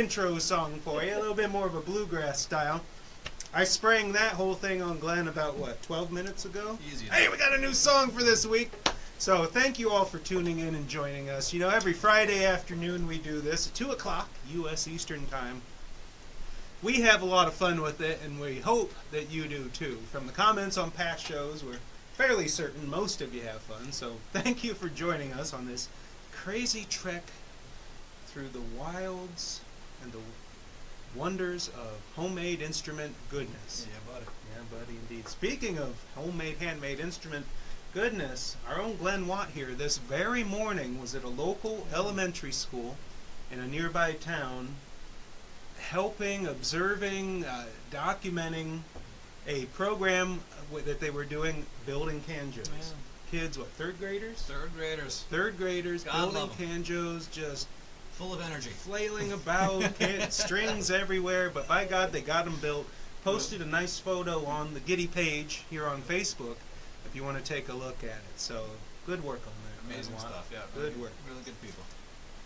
intro song for you, a little bit more of a bluegrass style. I sprang that whole thing on Glenn about, what, 12 minutes ago? Easy. Hey, we got a new song for this week. So thank you all for tuning in and joining us. You know, every Friday afternoon we do this at 2 o'clock U.S. Eastern Time. We have a lot of fun with it, and we hope that you do too. From the comments on past shows, we're fairly certain most of you have fun. So thank you for joining us on this crazy trek through the wilds and the wonders of homemade instrument goodness. Yeah, buddy. Yeah, buddy, indeed. Speaking of homemade, handmade instrument goodness, our own Glenn Watt here this very morning was at a local elementary school in a nearby town helping, observing, documenting a program that they were doing building canjos. Yeah. Kids, what, third graders? Third graders God building canjos, just full of energy, flailing about, strings everywhere, but by God, they got them built. Posted a nice photo on the Gitty page here on Facebook if you want to take a look at it. So, good work on that. Amazing stuff, yeah. Good work. Really good people.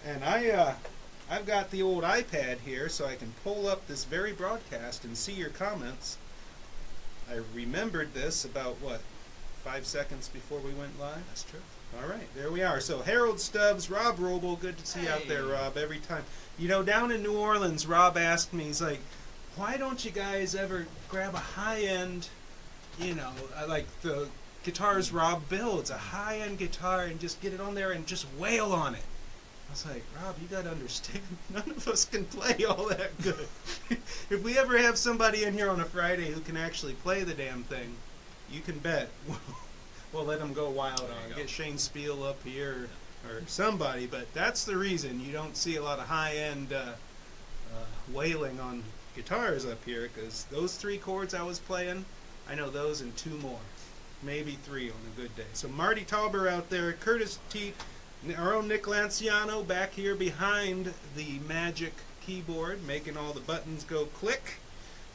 And I've got the old iPad here so I can pull up this very broadcast and see your comments. I remembered this about, what, 5 seconds before we went live? That's true. All right, there we are. So Harold Stubbs, Rob Roble, good to see you out there, Rob, every time. You know, down in New Orleans, Rob asked me, he's like, why don't you guys ever grab a high-end, you know, like the guitars Rob builds, a high-end guitar, and just get it on there and just wail on it? I was like, Rob, you got to understand, none of us can play all that good. If we ever have somebody in here on a Friday who can actually play the damn thing, you can bet we'll let them go wild on. Get Shane Spiel up here or somebody, but that's the reason you don't see a lot of high-end wailing on guitars up here, because those 3 chords I was playing, I know those and 2 more. Maybe 3 on a good day. So Marty Tauber out there, Curtis T., our own Nick Lanciano back here behind the magic keyboard, making all the buttons go click.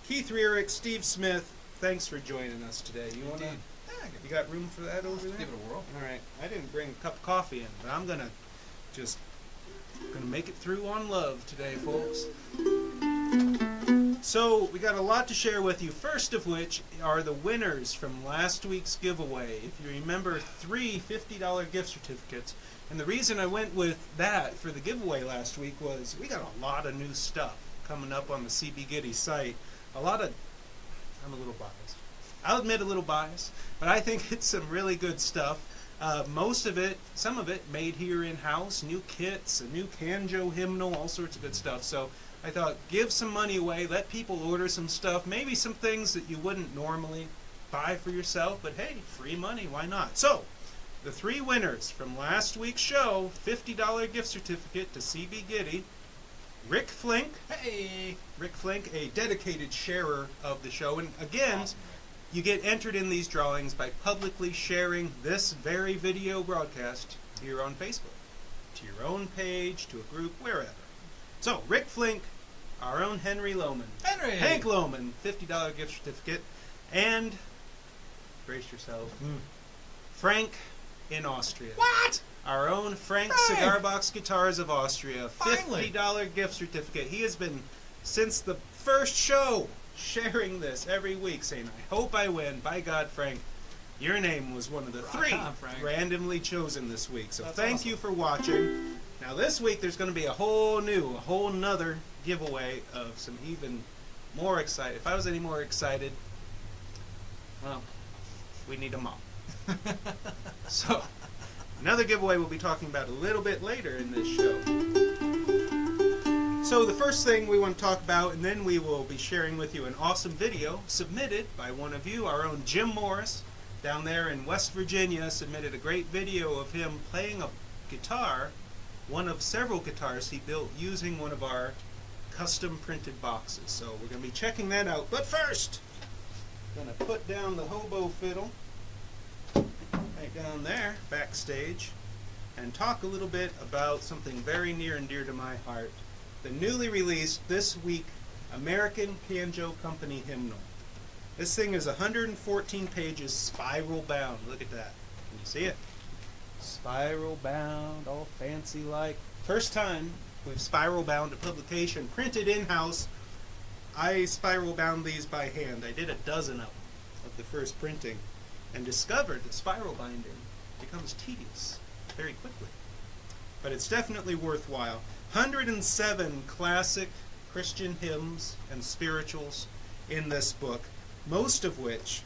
Keith Rierick, Steve Smith, thanks for joining us today. You got room for that over there? Give it a whirl. All right. I didn't bring a cup of coffee in, but I'm gonna make it through on love today, folks. So we got a lot to share with you. First of which are the winners from last week's giveaway. If you remember, 3 $50 gift certificates. And the reason I went with that for the giveaway last week was we got a lot of new stuff coming up on the CB Gitty site. I'm a little biased. I'll admit a little bias, but I think it's some really good stuff. Some of it made here in-house, new kits, a new Canjo hymnal, all sorts of good stuff. So I thought, give some money away, let people order some stuff, maybe some things that you wouldn't normally buy for yourself, but hey, free money, why not? So, the 3 winners from last week's show, $50 gift certificate to CB Gitty, Rick Flink. Hey! Rick Flink, a dedicated sharer of the show. And again, awesome. You get entered in these drawings by publicly sharing this very video broadcast here on Facebook, to your own page, to a group, wherever. So, Rick Flink, our own Henry Lohman. Hank Lohman, $50 gift certificate. And, brace yourself, Frank in Austria. What? Our own Frank Cigar Box Guitars of Austria, $50 gift certificate. He has been, since the first show, sharing this every week, saying, I hope I win. By God, Frank, your name was one of the 3 randomly chosen this week. So thank you for watching. Now this week there's going to be a whole nother giveaway of some even more excited. If I was any more excited, well, we need them all. So, another giveaway we'll be talking about a little bit later in this show. So the first thing we want to talk about, and then we will be sharing with you an awesome video submitted by one of you, our own Jim Morris, down there in West Virginia, submitted a great video of him playing a guitar, one of several guitars he built using one of our custom printed boxes. So we're going to be checking that out. But first, I'm going to put down the hobo fiddle right down there, backstage, and talk a little bit about something very near and dear to my heart. The newly released this week American Canjo Company Hymnal. This thing is 114 pages, spiral bound. Look at that. Can you see it? Spiral bound, all fancy like. First time We've spiral bound a publication, printed in-house. I spiral bound these by hand. I did a dozen of the first printing and discovered that spiral binding becomes tedious very quickly. But it's definitely worthwhile. 107 classic Christian hymns and spirituals in this book, most of which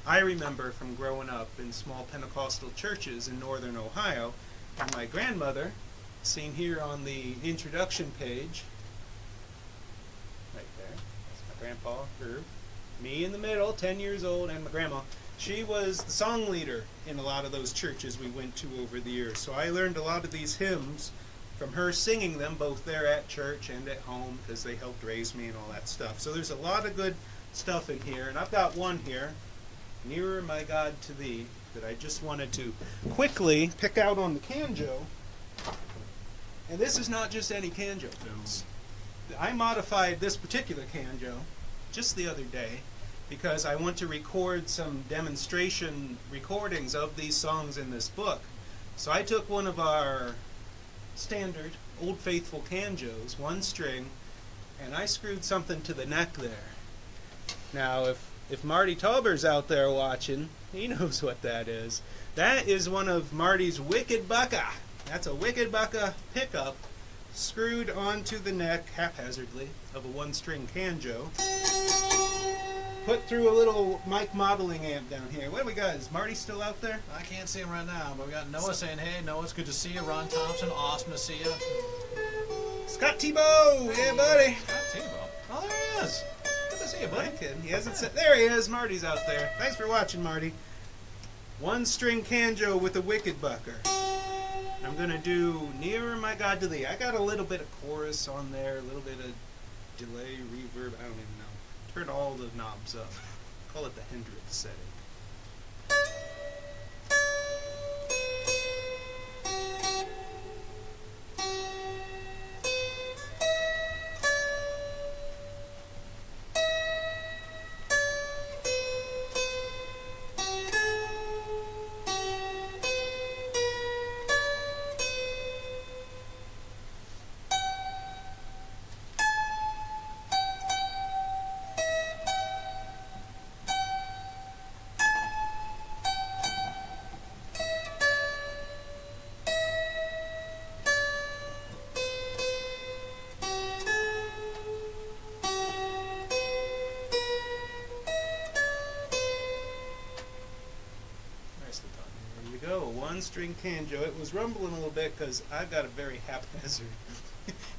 I remember from growing up in small Pentecostal churches in northern Ohio. And my grandmother, seen here on the introduction page, right there, that's my grandpa, Herb, me in the middle, 10 years old, and my grandma. She was the song leader in a lot of those churches we went to over the years. So I learned a lot of these hymns from her singing them both there at church and at home because they helped raise me and all that stuff. So there's a lot of good stuff in here. And I've got one here, Nearer My God to Thee, that I just wanted to quickly pick out on the Canjo. And this is not just any Canjo, folks. I modified this particular Canjo just the other day because I want to record some demonstration recordings of these songs in this book. So I took one of our standard Old Faithful Canjos, one string, and I screwed something to the neck there. Now, if Marty Tauber's out there watching, he knows what that is. That is one of Marty's Wicked Bucka. That's a Wicked Bucka pickup screwed onto the neck haphazardly of a one-string Canjo. Put through a little mic modeling amp down here. What do we got? Is Marty still out there? I can't see him right now, but we got Noah saying, hey, Noah, it's good to see you. Ron Thompson, awesome to see you. Scott Tebow! Yeah, buddy! Scott Tebow. Oh, there he is. Good to see you, buddy. He hasn't said... There he is. Marty's out there. Thanks for watching, Marty. One-string Canjo with a Wicked Bucker. I'm going to do Nearer My God to Thee. I got a little bit of chorus on there, a little bit of delay, reverb, I don't even know. Turn all the knobs up. Call it the Hendrix setting. One-string Canjo. It was rumbling a little bit because I've got a very haphazard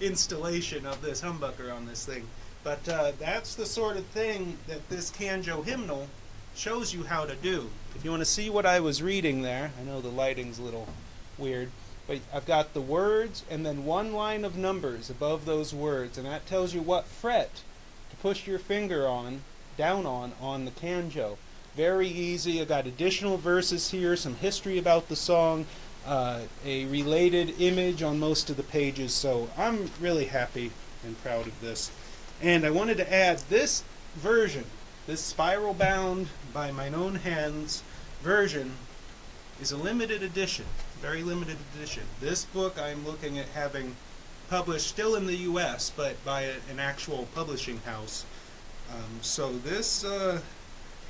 installation of this humbucker on this thing. But that's the sort of thing that this Canjo hymnal shows you how to do. If you want to see what I was reading there, I know the lighting's a little weird, but I've got the words and then one line of numbers above those words, and that tells you what fret to push your finger down on the Canjo. Very easy. I got additional verses here, some history about the song, a related image on most of the pages, so I'm really happy and proud of this. And I wanted to add this version, this spiral bound by mine own hands version, is a limited edition, very limited edition. This book I'm looking at having published still in the US, but by an actual publishing house. So this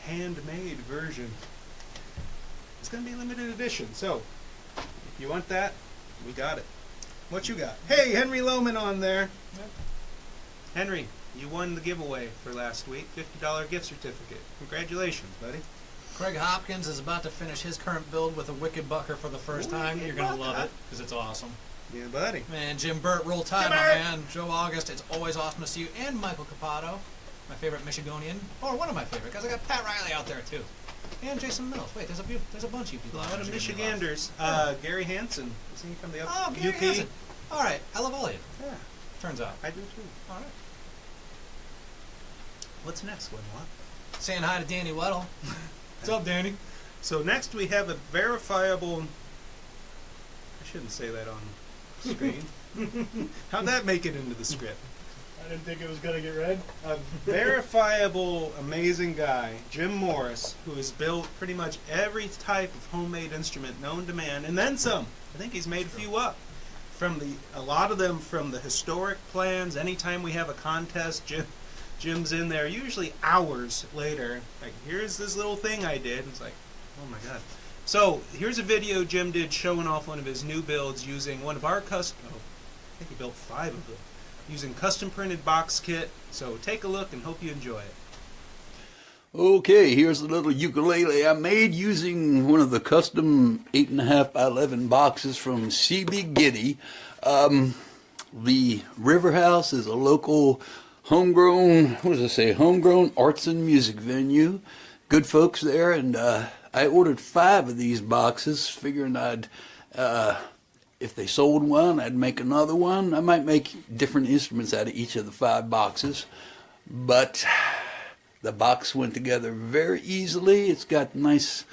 handmade version is going to be limited edition. So if you want that, we got it. What you got? Hey, Henry Lohman on there. Yep. Henry, you won the giveaway for last week, $50 gift certificate. Congratulations, buddy. Craig Hopkins is about to finish his current build with a Wicked Bucker for the first time. You're going to love it because it's awesome. Yeah, buddy. Man, Jim Burt, roll tide, my man. Joe August, it's always awesome to see you. And Michael Capato, my favorite Michigonian, or one of my favorite, because I got Pat Riley out there too, and Jason Mills. Wait, there's a bunch of you people. A lot of Michiganders. Gary Hansen, isn't he from the Gary Hansen. All right, I love all of you. Yeah, turns out I do too. All right. What's next, Winlock? Saying hi to Danny Weddle. What's up, Danny? So next we have a verifiable. I shouldn't say that on screen. How'd that make it into the script? I didn't think it was going to get read. A verifiable, amazing guy, Jim Morris, who has built pretty much every type of homemade instrument known to man, and then some. I think he's made a few up. a lot of them from the historic plans. Anytime we have a contest, Jim's in there, usually hours later. Like, here's this little thing I did. It's like, oh my god. So here's a video Jim did showing off one of his new builds using one of our custom. Oh, I think he built 5 of them using custom printed box kit. So take a look and hope you enjoy it. Okay, here's a little ukulele I made using one of the custom 8.5 by 11 boxes from Gitty. The River House is a local homegrown, homegrown arts and music venue. Good folks there, and I ordered 5 of these boxes, figuring if they sold one, I'd make another one. I might make different instruments out of each of the 5 boxes, but the box went together very easily. It's got nice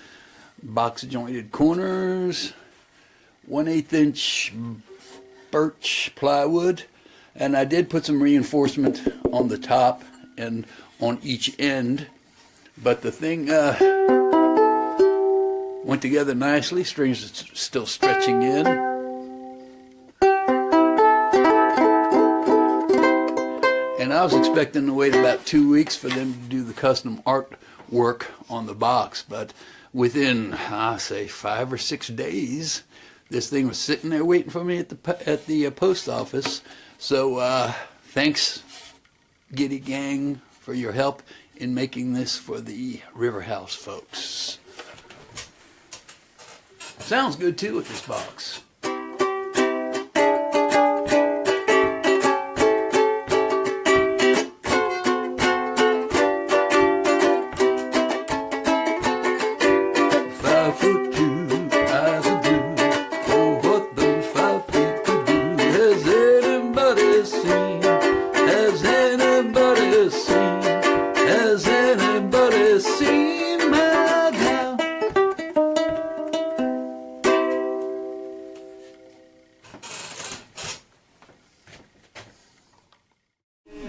box jointed corners, 1/8 inch birch plywood, and I did put some reinforcement on the top and on each end, but the thing went together nicely. Strings are still stretching in. And I was expecting to wait about 2 weeks for them to do the custom artwork on the box, but within, say, 5 or 6 days, this thing was sitting there waiting for me at the post office. So thanks, Gitty Gang, for your help in making this for the River House folks. Sounds good too with this box.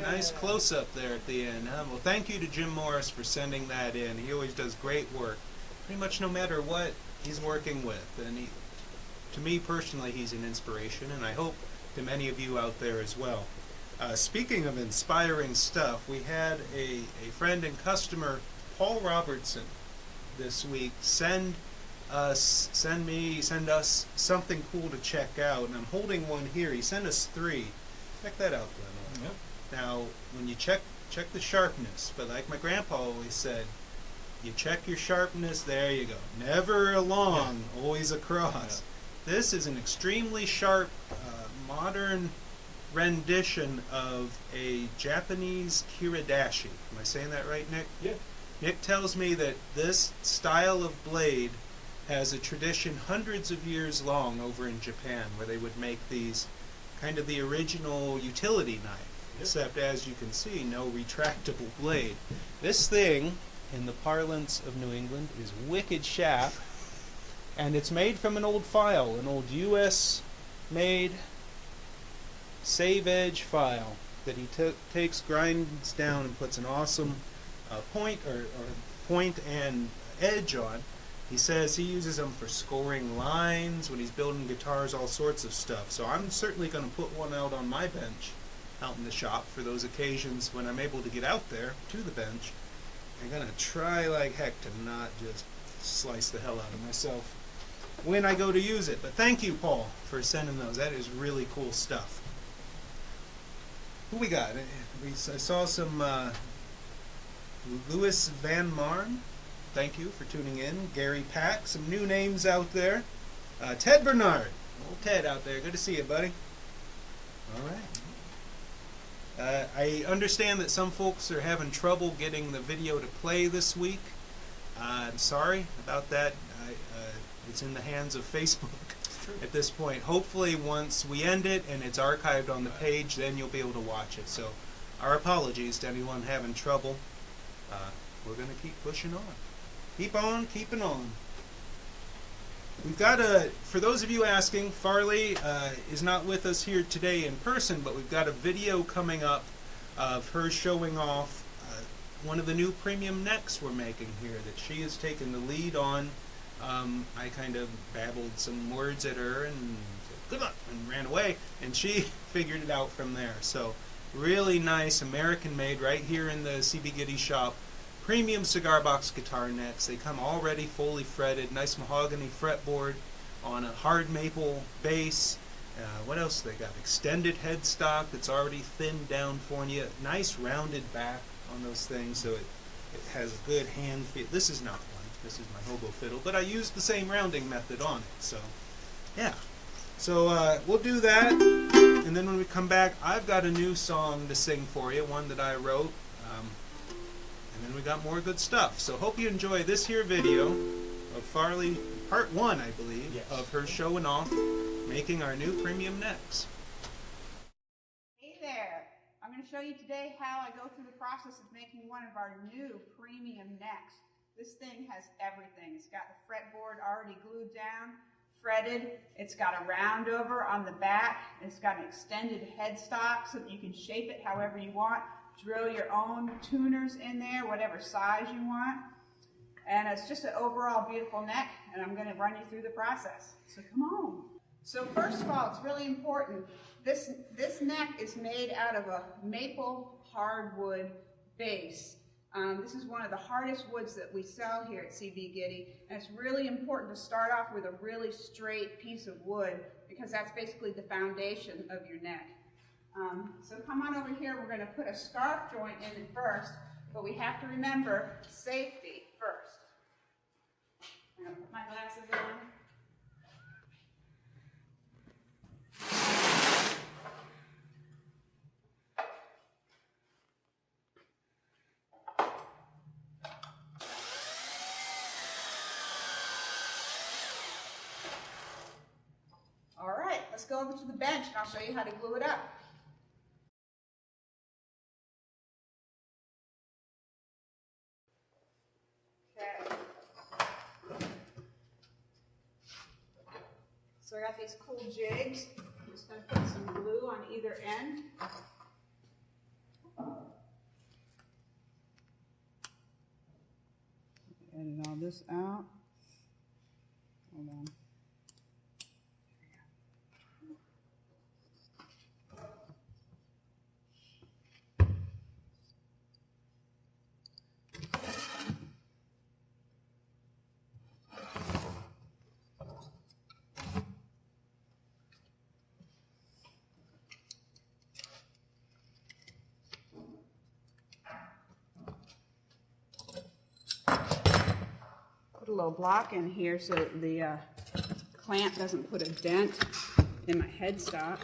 Nice close-up there at the end. Well, thank you to Jim Morris for sending that in. He always does great work, pretty much no matter what he's working with. And to me personally, he's an inspiration, and I hope to many of you out there as well. Speaking of inspiring stuff, we had a friend and customer, Paul Robertson, this week send us something cool to check out, and I'm holding one here. He sent us 3. Check that out, Glenn. Yep. Now, when you check the sharpness, but like my grandpa always said, you check your sharpness, there you go. Never along, always across. Yeah. This is an extremely sharp, modern rendition of a Japanese kiridashi. Am I saying that right, Nick? Yeah. Nick tells me that this style of blade has a tradition hundreds of years long over in Japan, where they would make these kind of the original utility knife. Except, as you can see, no retractable blade. This thing, in the parlance of New England, is wicked sharp, and it's made from an old file, an old US-made save edge file that he takes, grinds down, and puts an awesome point and edge on. He says he uses them for scoring lines, when he's building guitars, all sorts of stuff. So I'm certainly going to put one out on my bench, out in the shop, for those occasions when I'm able to get out there to the bench. I'm going to try like heck to not just slice the hell out of myself when I go to use it. But thank you, Paul, for sending those. That is really cool stuff. Who we got? I saw some Louis Van Marn. Thank you for tuning in. Gary Pack. Some new names out there. Ted Bernard. Old Ted out there. Good to see you, buddy. All right. I understand that some folks are having trouble getting the video to play this week. I'm sorry about that. It's in the hands of Facebook at this point. Hopefully once we end it and it's archived on the page, then you'll be able to watch it. So our apologies to anyone having trouble. We're going to keep pushing on. Keep on keeping on. We've got for those of you asking, Farley is not with us here today in person, but we've got a video coming up of her showing off one of the new premium necks we're making here that she has taken the lead on. I kind of babbled some words at her and said, "Come on," and ran away, and she figured it out from there. So really nice, American-made, right here in the CB Gitty shop. Premium cigar box guitar necks. They come already fully fretted, nice mahogany fretboard on a hard maple base. What else they got? Extended headstock that's already thinned down for you. Nice rounded back on those things, so it has a good hand feel. This is not one. This is my hobo fiddle, but I used the same rounding method on it. So, yeah. So we'll do that, and then when we come back, I've got a new song to sing for you, one that I wrote. And then we got more good stuff. So hope you enjoy this here video of Farley, part 1, I believe, Yes. of her showing off making our new premium necks. Hey there! I'm going to show you today how I go through the process of making one of our new premium necks. This thing has everything. It's got the fretboard already glued down, fretted. It's got a round over on the back. It's got an extended headstock so that you can shape it however you want. Drill your own tuners in there, whatever size you want. And it's just an overall beautiful neck, and I'm going to run you through the process. So come on. So first of all, it's really important. This neck is made out of a maple hardwood base. This is one of the hardest woods that we sell here at CB Gitty, and it's really important to start off with a really straight piece of wood because that's basically the foundation of your neck. So come on over here, we're going to put a scarf joint in it first, but we have to remember safety first. I'm going to put my glasses on. All right, let's go over to the bench and I'll show you how to glue it up. Okay. So I got these cool jigs. I'm just going to put some glue on either end. Edit all this out. Hold on. Put a little block in here so that the clamp doesn't put a dent in my headstock.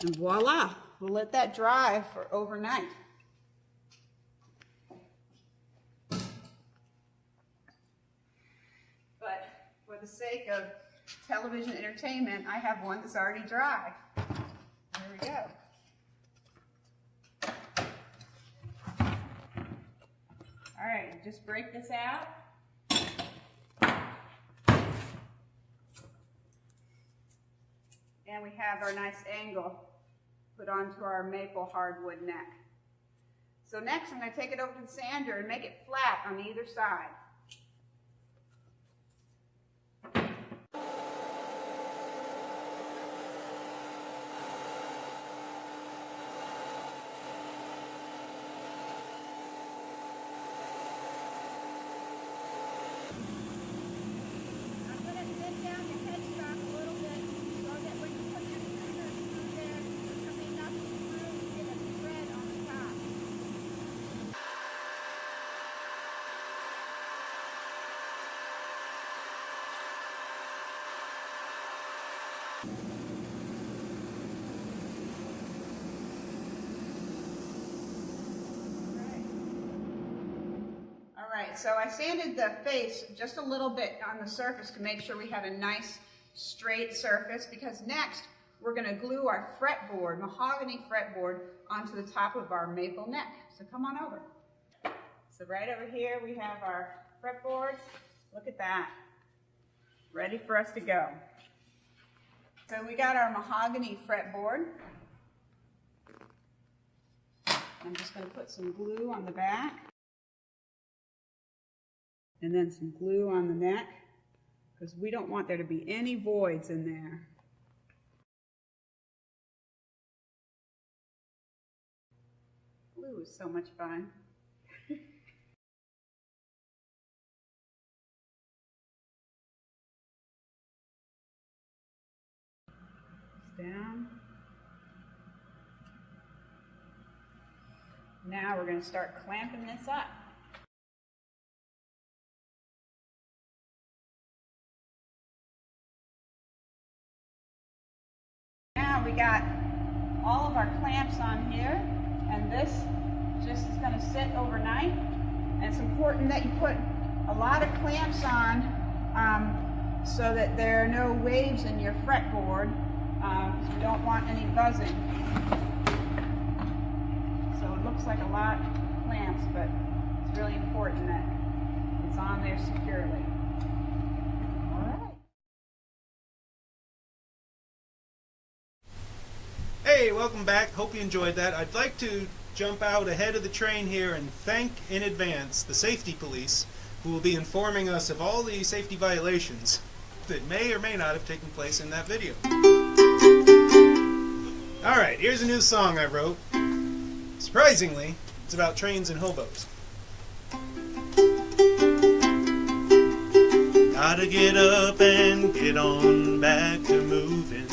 And voila, we'll let that dry for overnight. But for the sake of television entertainment, I have one that's already dry. There we go. All right, just break this out. And we have our nice angle put onto our maple hardwood neck. So next I'm going to take it over to the sander and make it flat on either side. Alright, so I sanded the face just a little bit on the surface to make sure we had a nice straight surface, because next we're going to glue our fretboard, mahogany fretboard, onto the top of our maple neck. So come on over. So right over here we have our fretboards. Look at that. Ready for us to go. So we got our mahogany fretboard. I'm just going to put some glue on the back. And then some glue on the neck, because we don't want there to be any voids in there. Blue is so much fun. Down. Now we're going to start clamping this up. Now we got all of our clamps on here, and this just is going to sit overnight. And it's important that you put a lot of clamps on so that there are no waves in your fretboard, because we don't want any buzzing. So it looks like a lot of clamps, but it's really important that it's on there securely. All right. Hey, welcome back. Hope you enjoyed that. I'd like to jump out ahead of the train here and thank in advance the safety police, who will be informing us of all the safety violations that may or may not have taken place in that video. Alright, here's a new song I wrote. Surprisingly, it's about trains and hobos. Gotta get up and get on back to moving.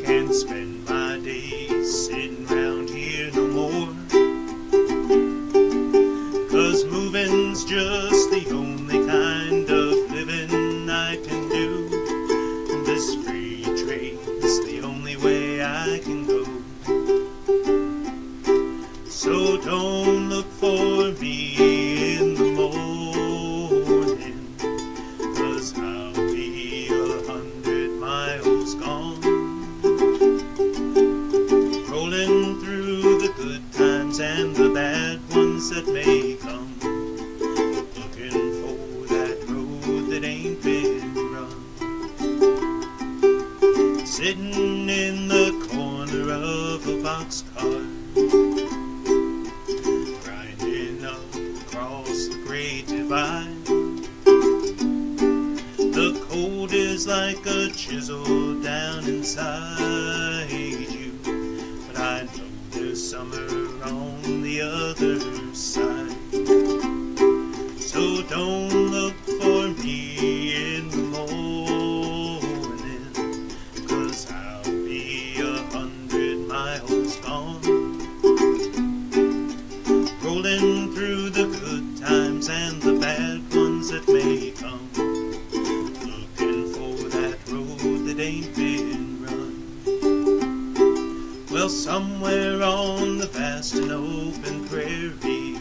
Can't spend my days sitting round here no more. 'Cause moving's just the only kind of living I can do. This free train's the only way I can go. So don't look for me in the morning, 'cause I'll be 100 miles gone. Rolling through the good times and the bad ones that may come. Looking for that road that ain't been run. Sitting in the corner of a boxcar, grinding up across the great divide. The cold is like a chisel down inside you, but I know there's summer on the other side. So don't look for me in the morning, 'cause I'll be 100 miles gone. Rolling through the good times and the bad ones that may come. Looking for that road that ain't been run. Well, somewhere on the vast and open prairie,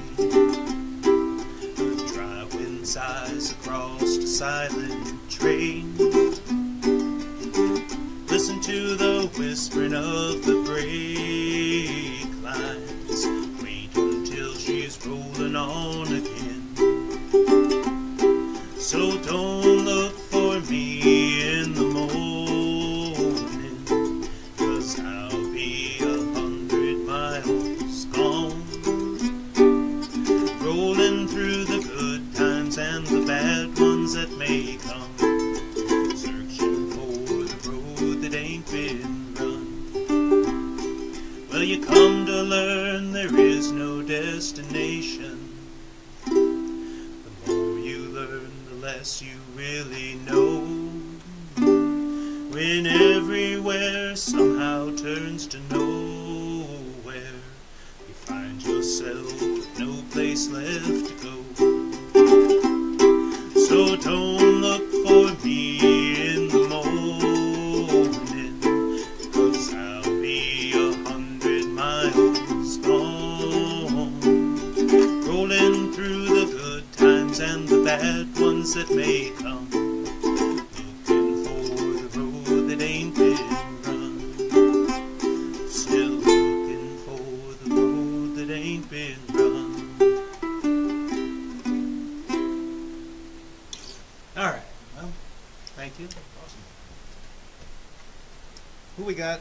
the dry wind sighs across a silent train. Listen to the whispering of the brake lines. Wait until she's rolling on again. So don't look for me in the morning, 'cause I'll be 100 miles gone. Rolling through the good times and the bad ones that may come. Searching for the road that ain't been run. Well, you come to learn there is no destination. The more you learn, the less you really know. When everywhere somehow turns to nowhere, you find yourself with no place left to go. So don't look for me in the morning, 'cause I'll be 100 miles gone. Rolling through the good times and the bad ones that may come. Looking for the road that ain't been run. Still looking for the road that ain't been run. Alright, well, thank you. Awesome. Who we got?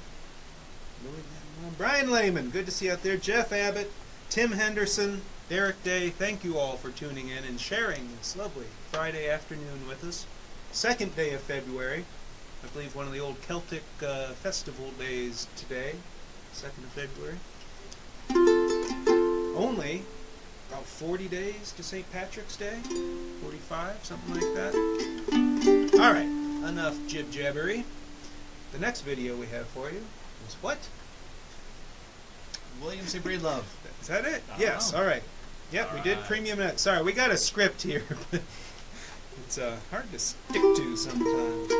Brian Lehman, good to see you out there. Jeff Abbott, Tim Henderson, Derek Day, thank you all for tuning in and sharing this lovely Friday afternoon with us. Second day of February. I believe one of the old Celtic festival days today. 2nd of February. Only about 40 days to St. Patrick's Day. 45, something like that. Alright, enough jib-jabbery. The next video we have for you is what? William C. Breedlove. Is that it? Yes, alright. Yep, we did premium net. Sorry, we got a script here, but it's hard to stick to sometimes.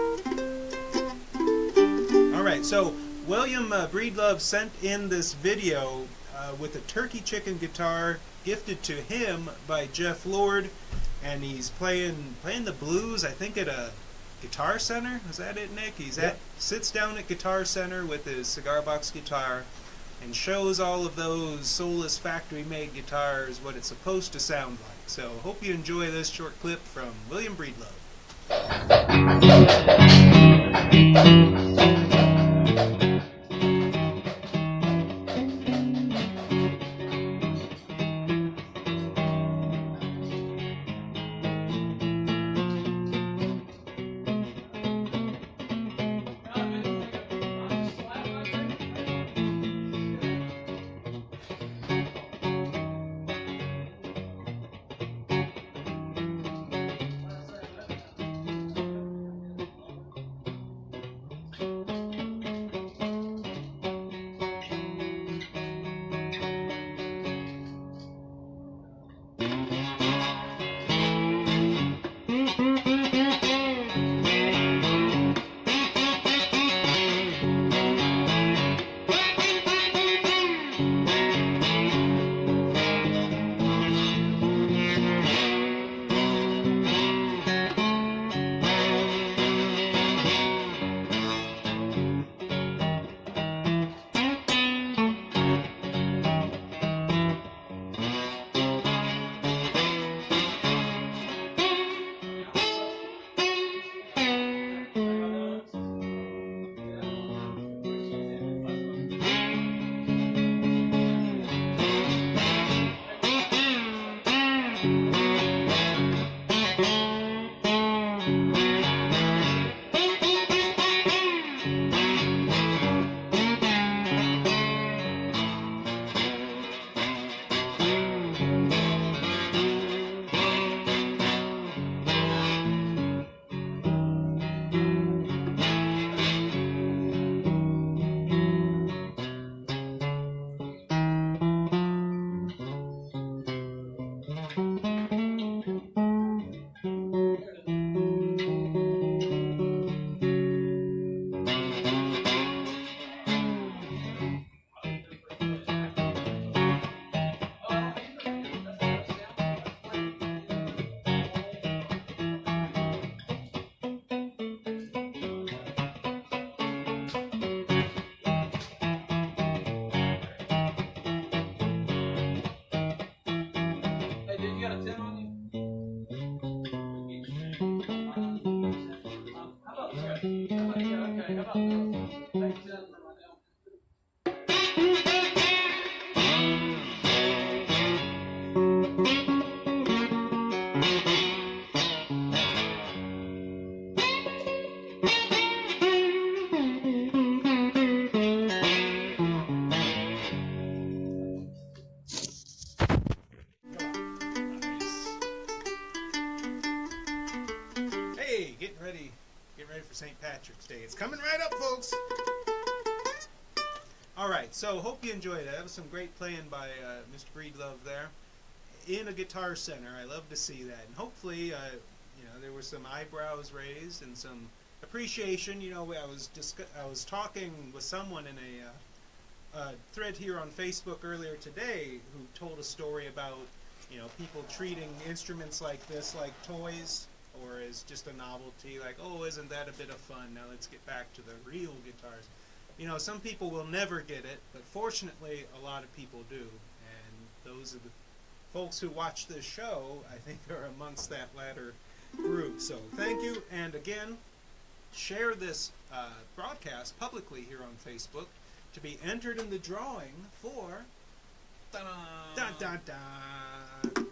Alright, so William Breedlove sent in this video with a turkey chicken guitar gifted to him by Jeff Lord, and he's playing the blues, I think at a Guitar Center. Is that it, Nick? Sits down at Guitar Center with his cigar box guitar and shows all of those soulless factory-made guitars what it's supposed to sound like. So hope you enjoy this short clip from William Breedlove. St. Patrick's Day. It's coming right up, folks. Alright, so hope you enjoyed it. That was some great playing by Mr. Breedlove there in a Guitar Center. I love to see that. And hopefully, you know, there were some eyebrows raised and some appreciation. You know, I was talking with someone in a thread here on Facebook earlier today who told a story about, you know, people treating instruments like this like toys, or as just a novelty, like, oh, isn't that a bit of fun? Now let's get back to the real guitars. You know, some people will never get it, but fortunately a lot of people do. And those are the folks who watch this show, I think, are amongst that latter group. So thank you, and again, share this broadcast publicly here on Facebook to be entered in the drawing for Dun dun dun.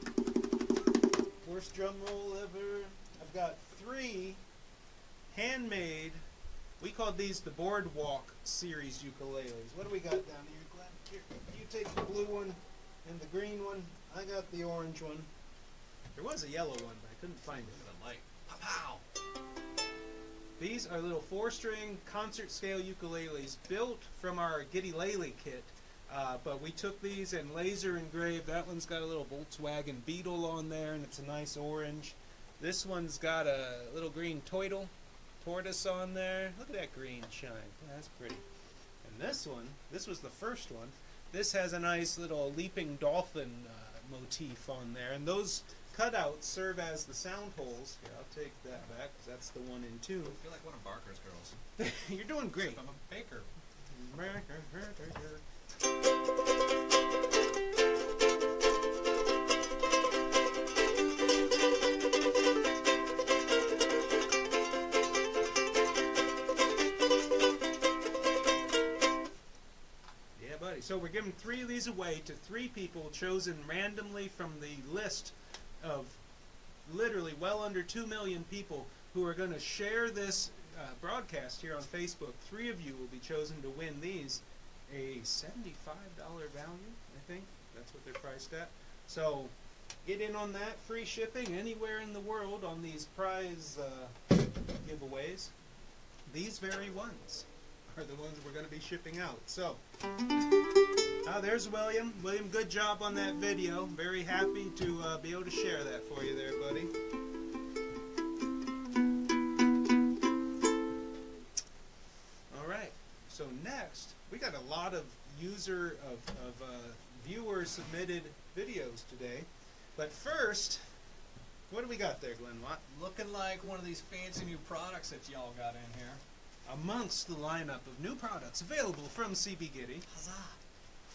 Worst drum roll ever. I've got 3 handmade. We called these the Boardwalk series ukuleles. What do we got down here, Glenn? Here, you take the blue one and the green one. I got the orange one. There was a yellow one, but I couldn't find it. Look at the light. Pow, pow. These are little 4-string concert scale ukuleles built from our Gitty kit. But we took these and laser engraved. That one's got a little Volkswagen Beetle on there, and it's a nice orange. This one's got a little green tortoise on there. Look at that green shine. Yeah, that's pretty. And this one, this was the first one. This has a nice little leaping dolphin motif on there. And those cutouts serve as the sound holes. Here, I'll take that back, because that's the 1 and 2. I feel like one of Barker's girls. You're doing great. Except I'm a baker. Yeah, buddy. So we're giving 3 of these away to 3 people chosen randomly from the list of literally well under 2 million people who are going to share this broadcast here on Facebook. 3 of you will be chosen to win these. A $75 value, I think. That's what they're priced at. So get in on that. Free shipping anywhere in the world on these prize giveaways. These very ones are the ones we're going to be shipping out. So, there's William. William, good job on that video. Very happy to be able to share that for you there, buddy. So next, we got a lot of viewer submitted videos today. But first, what do we got there, Glenn Watt? Looking like one of these fancy new products that y'all got in here. Amongst the lineup of new products available from CB Gitty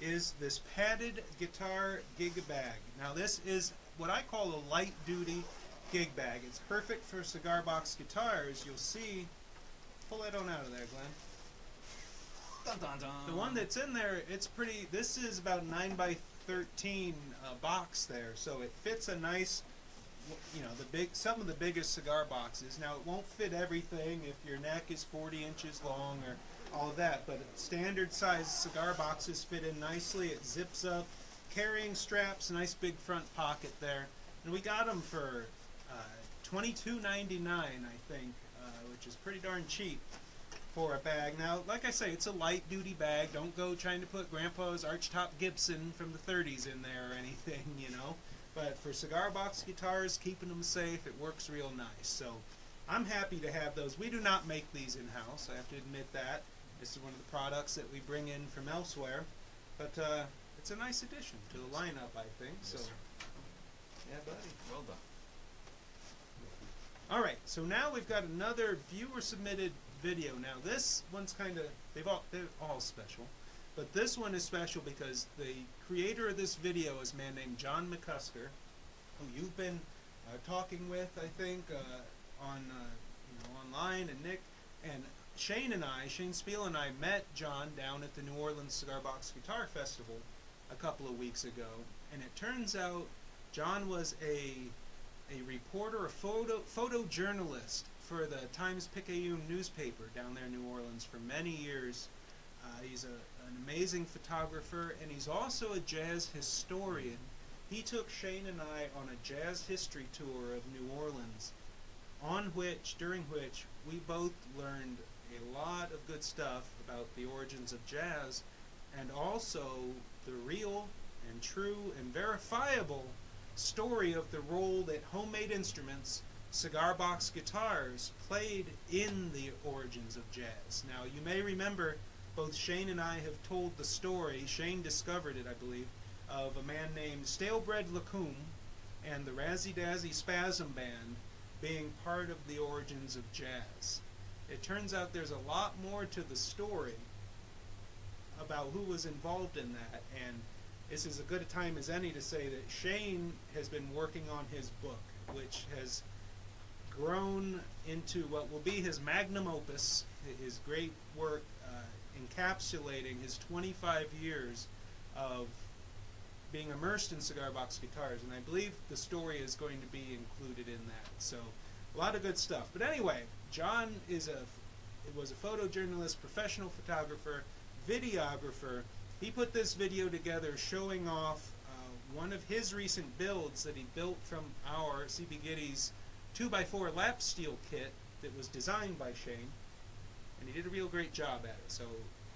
is this padded guitar gig bag. Now this is what I call a light duty gig bag. It's perfect for cigar box guitars. You'll see, pull that on out of there, Glenn. Dun, dun, dun. The one that's in there, it's pretty, this is about 9 by 13 box there, so it fits a nice, you know, some of the biggest cigar boxes. Now it won't fit everything if your neck is 40 inches long or all of that, but standard size cigar boxes fit in nicely. It zips up, carrying straps, nice big front pocket there, and we got them for $22.99, I think, which is pretty darn cheap for a bag. Now, like I say, it's a light duty bag. Don't go trying to put Grandpa's archtop Gibson from the 30s in there or anything, you know. But for cigar box guitars, keeping them safe, it works real nice. So I'm happy to have those. We do not make these in-house, I have to admit that. This is one of the products that we bring in from elsewhere. But it's a nice addition to the lineup, I think. So, Yes, sir. yeah, buddy. Well done. All right, so now we've got another viewer-submitted video. Now this one's kind of, they're all special, but this one is special because the creator of this video is a man named John McCusker, who you've been talking with, I think, on online, and Nick and Shane Spiel and I met John down at the New Orleans Cigar Box Guitar Festival a couple of weeks ago, and it turns out John was a reporter, a photojournalist for the Times-Picayune newspaper down there in New Orleans for many years. He's an amazing photographer, and he's also a jazz historian. He took Shane and I on a jazz history tour of New Orleans, during which we both learned a lot of good stuff about the origins of jazz, and also the real and true and verifiable story of the role that homemade instruments, cigar box guitars, played in the origins of jazz. Now, you may remember both Shane and I have told the story, Shane discovered it, I believe, of a man named Stalebread Lacombe and the Razzie Dazzie Spasm Band being part of the origins of jazz. It turns out there's a lot more to the story about who was involved in that, and this is as good a time as any to say that Shane has been working on his book, which has grown into what will be his magnum opus, his great work encapsulating his 25 years of being immersed in cigar box guitars, and I believe the story is going to be included in that. So a lot of good stuff. But anyway, John was a photojournalist, professional photographer, videographer. He put this video together showing off one of his recent builds that he built from our CB Gitty's 2x4 lap steel kit that was designed by Shane, and he did a real great job at it. So,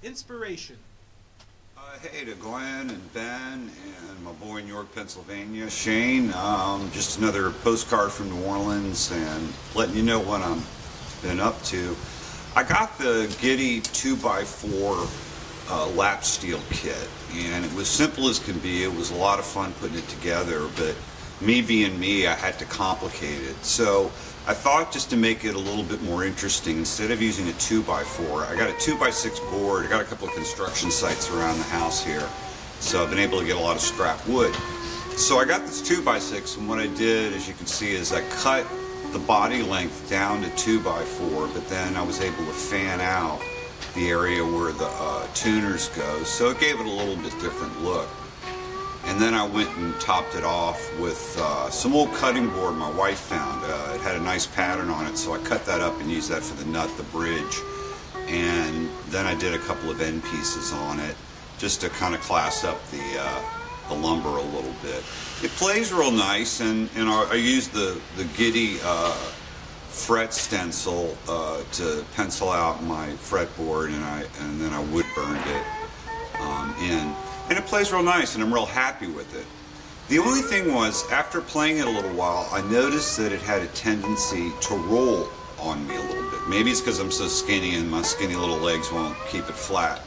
inspiration. Hey to Glenn and Ben and my boy in York, Pennsylvania, Shane. Just another postcard from New Orleans and letting you know what I'm been up to. I got the Gitty 2x4 lap steel kit, and it was simple as can be. It was a lot of fun putting it together, but me being me, I had to complicate it. So I thought, just to make it a little bit more interesting, instead of using a 2x4, I got a 2x6 board. I got a couple of construction sites around the house here, so I've been able to get a lot of scrap wood. So I got this 2x6, and what I did, as you can see, is I cut the body length down to 2x4, but then I was able to fan out the area where the tuners go, so it gave it a little bit different look. And then I went and topped it off with some old cutting board my wife found. It had a nice pattern on it, so I cut that up and used that for the nut, the bridge. And then I did a couple of end pieces on it, just to kind of class up the lumber a little bit. It plays real nice, and I used the Gitty fret stencil to pencil out my fretboard, and then I wood burned it in. And it plays real nice, and I'm real happy with it. The only thing was, after playing it a little while, I noticed that it had a tendency to roll on me a little bit. Maybe it's because I'm so skinny and my skinny little legs won't keep it flat.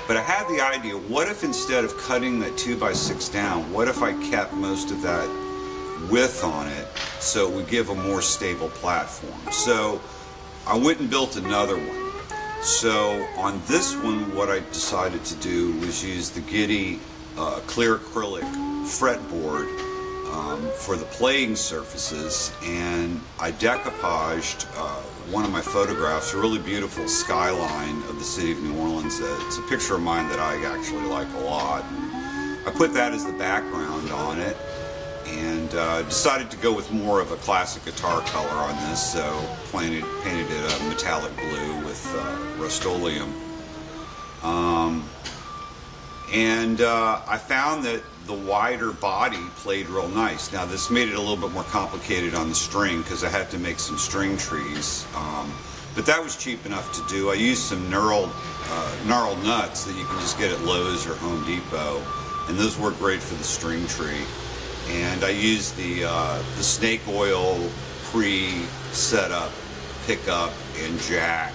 But I had the idea, what if instead of cutting that 2x6 down, what if I kept most of that width on it so it would give a more stable platform? So I went and built another one. So on this one, what I decided to do was use the Gitty clear acrylic fretboard for the playing surfaces, and I decoupaged one of my photographs, a really beautiful skyline of the city of New Orleans. It's a picture of mine that I actually like a lot. I put that as the background on it, and decided to go with more of a classic guitar color on this, so painted it a metallic blue with Rust-Oleum. I found that the wider body played real nice. Now this made it a little bit more complicated on the string because I had to make some string trees, but that was cheap enough to do. I used some gnarled nuts that you can just get at Lowe's or Home Depot, and those work great for the string tree. And I used the snake oil pre-set up pickup and jack,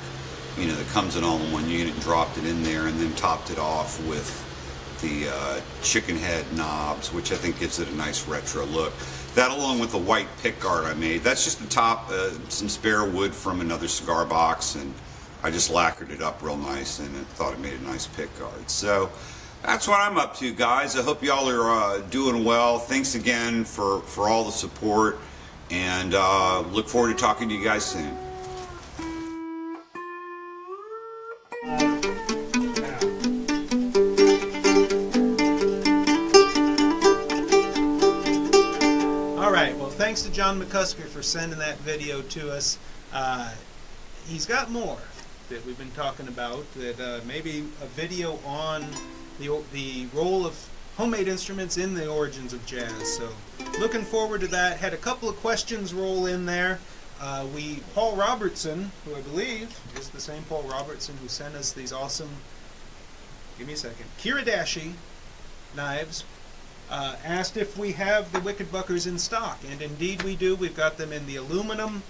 you know, that comes in all in one unit, and dropped it in there, and then topped it off with the chicken head knobs, which I think gives it a nice retro look. That, along with the white pick guard I made, that's just the top, some spare wood from another cigar box, and I just lacquered it up real nice, and I thought it made a nice pick guard. So that's what I'm up to, guys. I hope y'all are doing well. Thanks again for all the support, and look forward to talking to you guys soon. Alright, well, thanks to John McCusker for sending that video to us. He's got more that we've been talking about, that maybe a video on the role of homemade instruments in the origins of jazz. So looking forward to that. Had a couple of questions roll in there. Paul Robertson, who I believe is the same Paul Robertson who sent us these awesome, give me a second, Kiradashi knives, asked if we have the Wicked Buckers in stock, and indeed we do. We've got them in the aluminum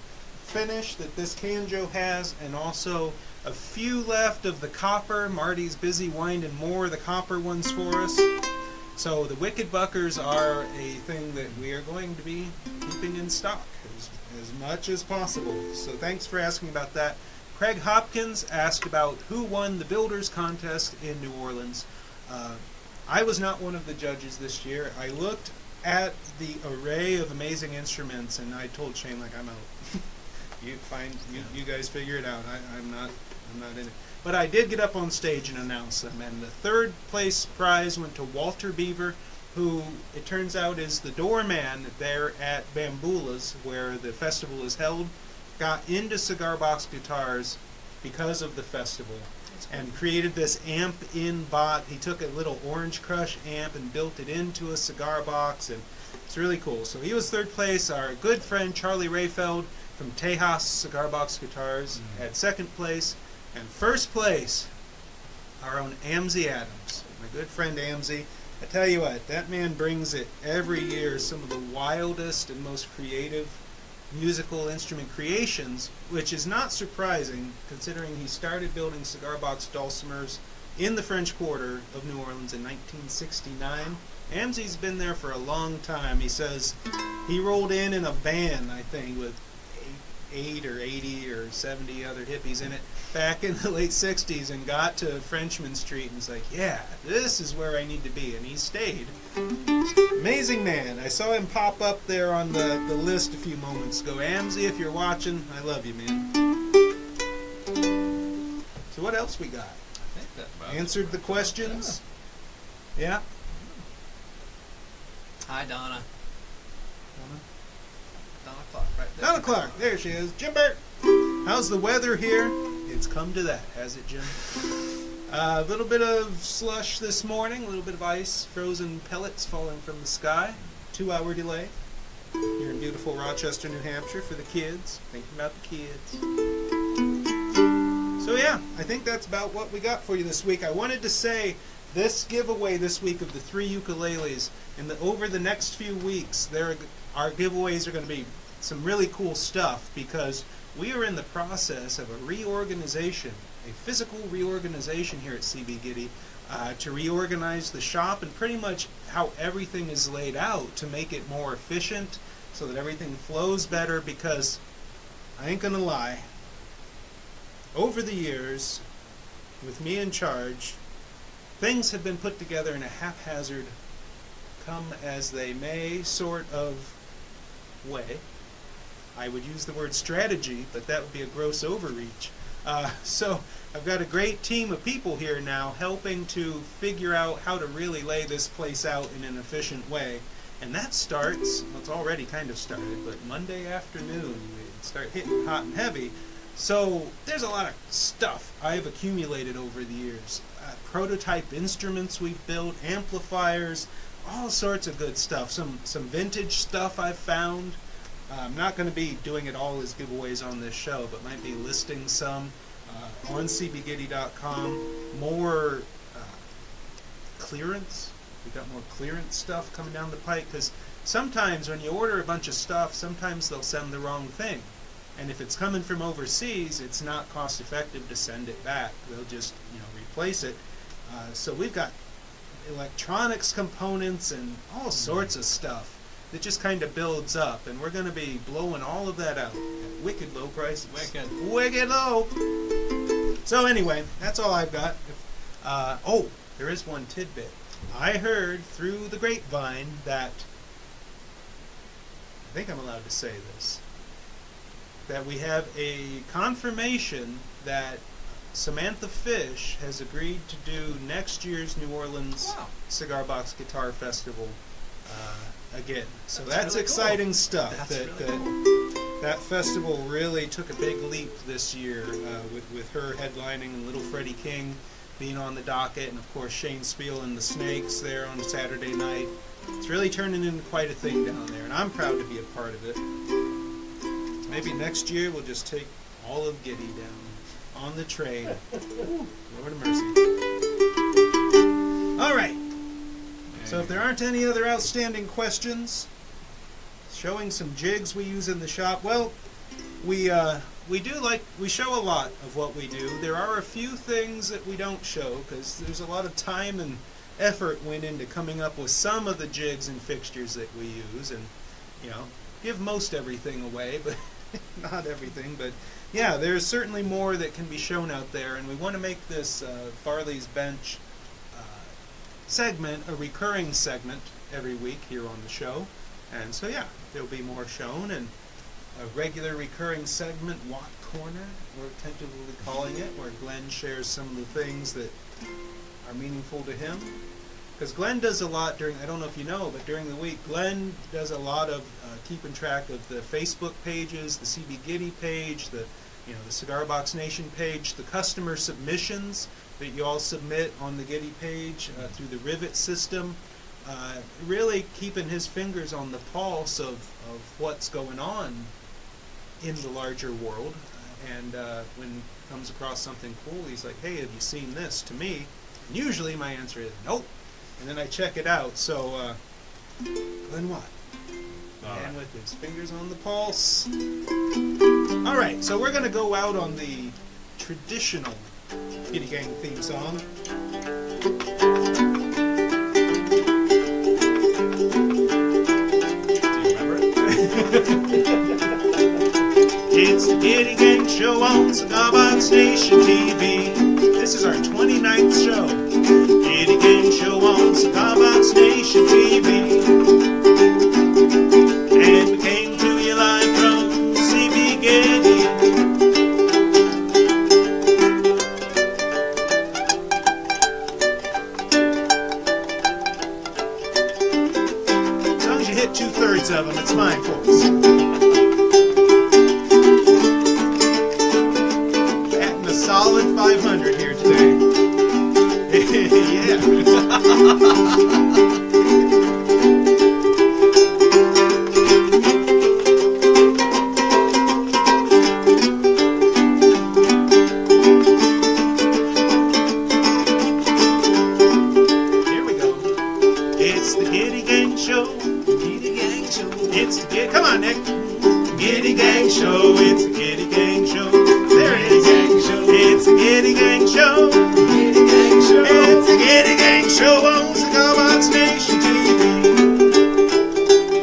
finish that this Canjo has, and also a few left of the copper. Marty's busy winding more of the copper ones for us. So the Wicked Buckers are a thing that we are going to be keeping in stock as much as possible. So thanks for asking about that. Craig Hopkins asked about who won the Builders Contest in New Orleans. I was not one of the judges this year. I looked at the array of amazing instruments, and I told Shane, like, I'm out. You guys figure it out. I'm not in it. But I did get up on stage and announce them, and the third place prize went to Walter Beaver who it turns out is the doorman there at Bambula's, where the festival is held, got into cigar box guitars because of the festival and created this amp-in box. He took a little Orange Crush amp and built it into a cigar box, and it's really cool. So he was third place. Our good friend Charlie Rayfeld from Tejas Cigar Box Guitars had second place. And first place, our own Amzie Adams, my good friend Amzie. I tell you what, that man brings it every year, some of the wildest and most creative musical instrument creations, which is not surprising considering he started building cigar box dulcimers in the French Quarter of New Orleans in 1969. Amzie's been there for a long time. He says he rolled in a van, I think, with 8 or 80 or 70 other hippies in it back in the late 60s and got to Frenchman Street and was like, yeah, this is where I need to be, and he stayed. Amazing man. I saw him pop up there on the list a few moments ago. Amzie, if you're watching, I love you, man. So what else we got? I think that about Answered the questions? Yeah? Hi, Donna. Donna Clark, right there. Donna Clark, there she is. Jim Burt, how's the weather here? It's come to that, has it, Jim? A little bit of slush this morning, a little bit of ice, frozen pellets falling from the sky. 2-hour delay here in beautiful Rochester, New Hampshire for the kids. Thinking about the kids. So yeah, I think that's about what we got for you this week. I wanted to say this giveaway this week of the 3 ukuleles, and over the next few weeks, our giveaways are going to be some really cool stuff because we are in the process of a reorganization, a physical reorganization here at CB Gitty to reorganize the shop and pretty much how everything is laid out to make it more efficient so that everything flows better, because I ain't gonna lie, over the years, with me in charge, things have been put together in a haphazard, come as they may sort of way. I would use the word strategy, but that would be a gross overreach. So I've got a great team of people here now helping to figure out how to really lay this place out in an efficient way. And that starts, well, it's already kind of started, but Monday afternoon we start hitting hot and heavy. So there's a lot of stuff I've accumulated over the years. Prototype instruments we've built, amplifiers, all sorts of good stuff. Some vintage stuff I've found. I'm not going to be doing it all as giveaways on this show, but might be listing some on cbgitty.com. More clearance. We've got more clearance stuff coming down the pike, because sometimes when you order a bunch of stuff, sometimes they'll send the wrong thing. And if it's coming from overseas, it's not cost effective to send it back. They'll just replace it. So we've got electronics components and all sorts of stuff that just kind of builds up, and we're going to be blowing all of that out at wicked low prices. Wicked low. So anyway, that's all I've got. There is one tidbit. I heard through the grapevine that, I think I'm allowed to say this, that we have a confirmation that Samantha Fish has agreed to do next year's New Orleans Cigar Box Guitar Festival again. So that's really exciting cool. stuff. That's really cool. That festival really took a big leap this year with her headlining and Little Freddie King being on the docket, and of course Shane Spiel and the Snakes there on Saturday night. It's really turning into quite a thing down there, and I'm proud to be a part of it. Maybe next year we'll just take all of Gitty down on the train. Lord of mercy. All right. So if there aren't any other outstanding questions, showing some jigs we use in the shop. Well, we show a lot of what we do. There are a few things that we don't show because there's a lot of time and effort went into coming up with some of the jigs and fixtures that we use, and give most everything away, but not everything. But yeah, there's certainly more that can be shown out there, and we want to make this Farley's Bench segment a recurring segment every week here on the show. And so yeah, there'll be more shown, and a regular recurring segment, Watt Corner, we're tentatively calling it, where Glenn shares some of the things that are meaningful to him. because Glenn does a lot during, I don't know if you know, but during the week, Glenn does a lot of keeping track of the Facebook pages, the CB Gitty page, the Cigar Box Nation page, the customer submissions that you all submit on the Gitty page through the Rivet system. Really keeping his fingers on the pulse of what's going on in the larger world. And when he comes across something cool, he's like, hey, have you seen this to me? And usually my answer is nope. And then I check it out. So, Glenn Watt. And with his fingers on the pulse. All right, so we're going to go out on the traditional Gitty Gang theme song. It's the Gitty Gang Show on Cigar Box Nation TV. This is our 29th show. Gitty Gang Show on Cigar Box Nation TV. And we came to you live from CB Gitty. As long as you hit 2/3 of them, it's fine, folks. Batting a solid 500 here today. Yeah. Come on, Nick. Gitty Gang Show. It's the Gitty Gang Show. There it is. It's the Gitty Gang Show. It's the Gitty Gang Show on Cigar Box Nation TV.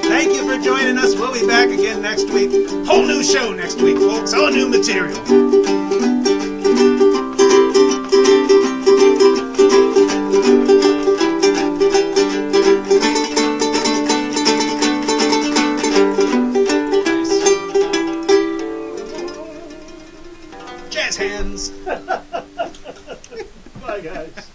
Thank you for joining us. We'll be back again next week. Whole new show next week, folks. All new material. Hands. Bye, guys.